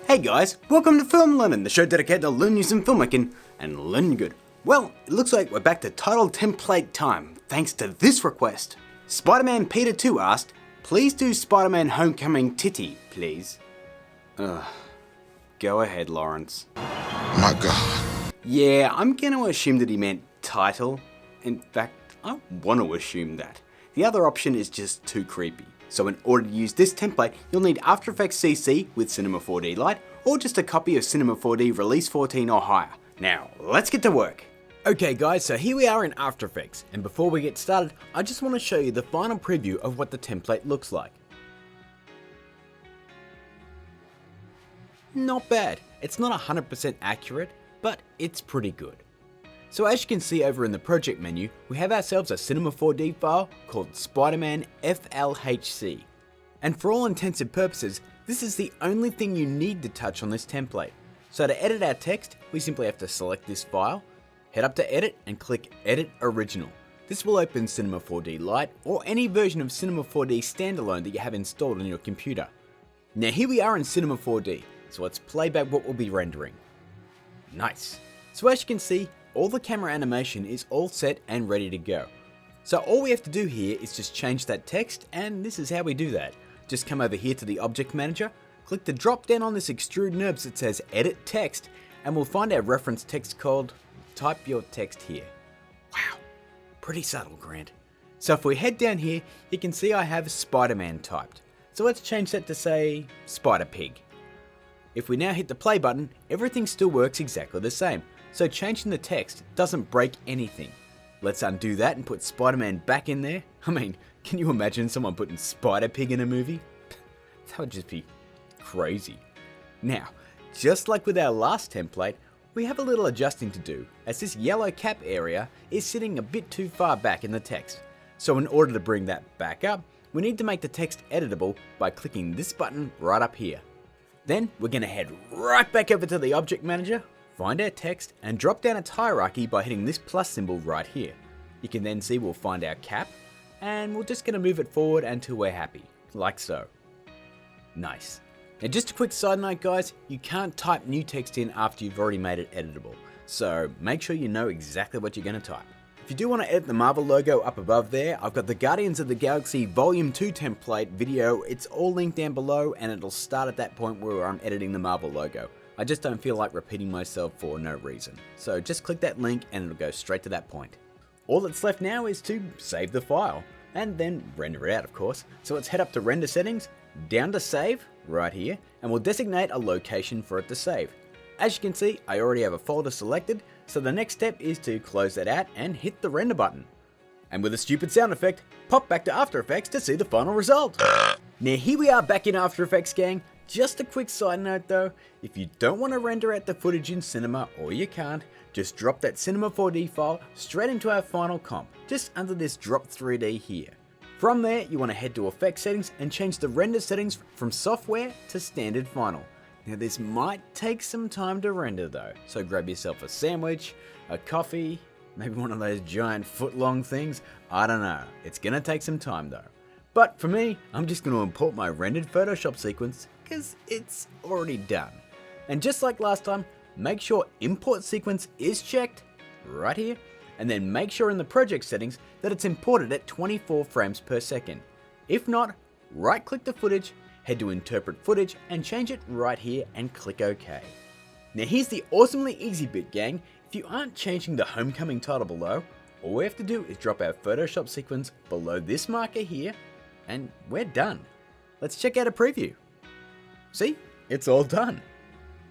Hey guys, welcome to Film Learning, the show dedicated to learning some filmmaking and learning good. Well, it looks like we're back to title template time, thanks to this request. Spider-Man Peter 2 asked, please do Spider-Man Homecoming Titty, please. Go ahead, Lawrence. My God. Yeah, I'm gonna assume that he meant title. In fact, I want to assume that. The other option is just too creepy. So in order to use this template, you'll need After Effects CC with Cinema 4D Lite, or just a copy of Cinema 4D Release 14 or higher. Now, let's get to work. Okay guys, so here we are in After Effects, and before we get started, I just want to show you the final preview of what the template looks like. Not bad. It's not 100% accurate, but it's pretty good. So as you can see over in the project menu, we have ourselves a Cinema 4D file called Spider-Man FLHC. And for all intents and purposes, this is the only thing you need to touch on this template. So to edit our text, we simply have to select this file, head up to Edit and click Edit Original. This will open Cinema 4D Lite or any version of Cinema 4D standalone that you have installed on your computer. Now here we are in Cinema 4D, so let's play back what we'll be rendering. Nice. So as you can see, all the camera animation is all set and ready to go. So all we have to do here is just change that text, and this is how we do that. Just come over here to the Object Manager, click the drop down on this extrude NURBS that says Edit Text, and we'll find our reference text called Type Your Text here. Wow, pretty subtle, Grant. So if we head down here, you can see I have Spider-Man typed. So let's change that to say Spider-Pig. If we now hit the play button, everything still works exactly the same. So changing the text doesn't break anything. Let's undo that and put Spider-Man back in there. I mean, can you imagine someone putting Spider-Pig in a movie? That would just be crazy. Now, just like with our last template, we have a little adjusting to do, as this yellow cap area is sitting a bit too far back in the text. So in order to bring that back up, we need to make the text editable by clicking this button right up here. Then we're going to head right back over to the Object Manager, find our text, and drop down its hierarchy by hitting this plus symbol right here. You can then see we'll find our cap, and we're just going to move it forward until we're happy, like so. Nice. Now just a quick side note guys, you can't type new text in after you've already made it editable, so make sure you know exactly what you're going to type. If you do want to edit the Marvel logo up above there, I've got the Guardians of the Galaxy Volume 2 template video. It's all linked down below, and it'll start at that point where I'm editing the Marvel logo. I just don't feel like repeating myself for no reason. So just click that link and it'll go straight to that point. All that's left now is to save the file, and then render it out of course. So let's head up to Render Settings, down to Save, right here, and we'll designate a location for it to save. As you can see, I already have a folder selected, so the next step is to close that out and hit the render button. And with a stupid sound effect, pop back to After Effects to see the final result. Now here we are back in After Effects, gang. Just a quick side note though, if you don't want to render out the footage in Cinema, or you can't, just drop that Cinema 4D file straight into our final comp, just under this Drop 3D here. From there, you want to head to Effects Settings and change the render settings from Software to Standard Final. Now this might take some time to render though, so grab yourself a sandwich, a coffee, maybe one of those giant foot-long things, I don't know, it's gonna take some time though. But for me, I'm just going to import my rendered Photoshop sequence because it's already done. And just like last time, make sure import sequence is checked right here, and then make sure in the project settings that it's imported at 24 frames per second. If not, right click the footage, head to interpret footage and change it right here and click OK. Now here's the awesomely easy bit, gang. If you aren't changing the Homecoming title below, all we have to do is drop our Photoshop sequence below this marker here, and we're done. Let's check out a preview. See, it's all done.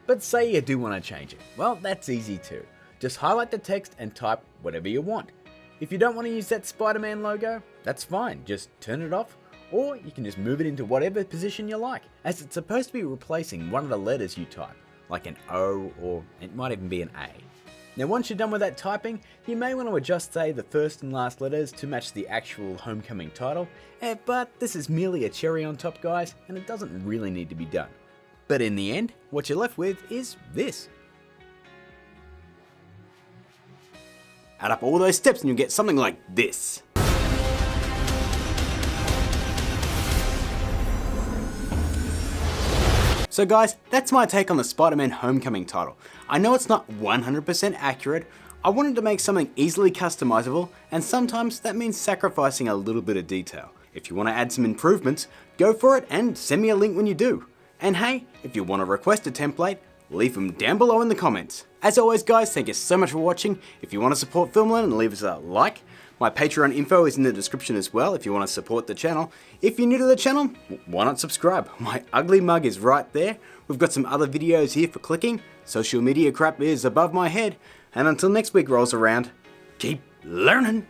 But say you do want to change it. Well, that's easy too. Just highlight the text and type whatever you want. If you don't want to use that Spider-Man logo, that's fine. Just turn it off, or you can just move it into whatever position you like, as it's supposed to be replacing one of the letters you type, like an O, or it might even be an A. Now once you're done with that typing, you may want to adjust, say, the first and last letters to match the actual Homecoming title, but this is merely a cherry on top, guys, and it doesn't really need to be done. But in the end, what you're left with is this. Add up all those steps and you'll get something like this. So guys, that's my take on the Spider-Man Homecoming title. I know it's not 100% accurate. I wanted to make something easily customizable, and sometimes that means sacrificing a little bit of detail. If you want to add some improvements, go for it and send me a link when you do. And hey, if you want to request a template, leave them down below in the comments. As always guys, thank you so much for watching. If you want to support Filmland, leave us a like. My Patreon info is in the description as well if you want to support the channel. If you're new to the channel, why not subscribe? My ugly mug is right there. We've got some other videos here for clicking. Social media crap is above my head. And until next week rolls around, keep learning.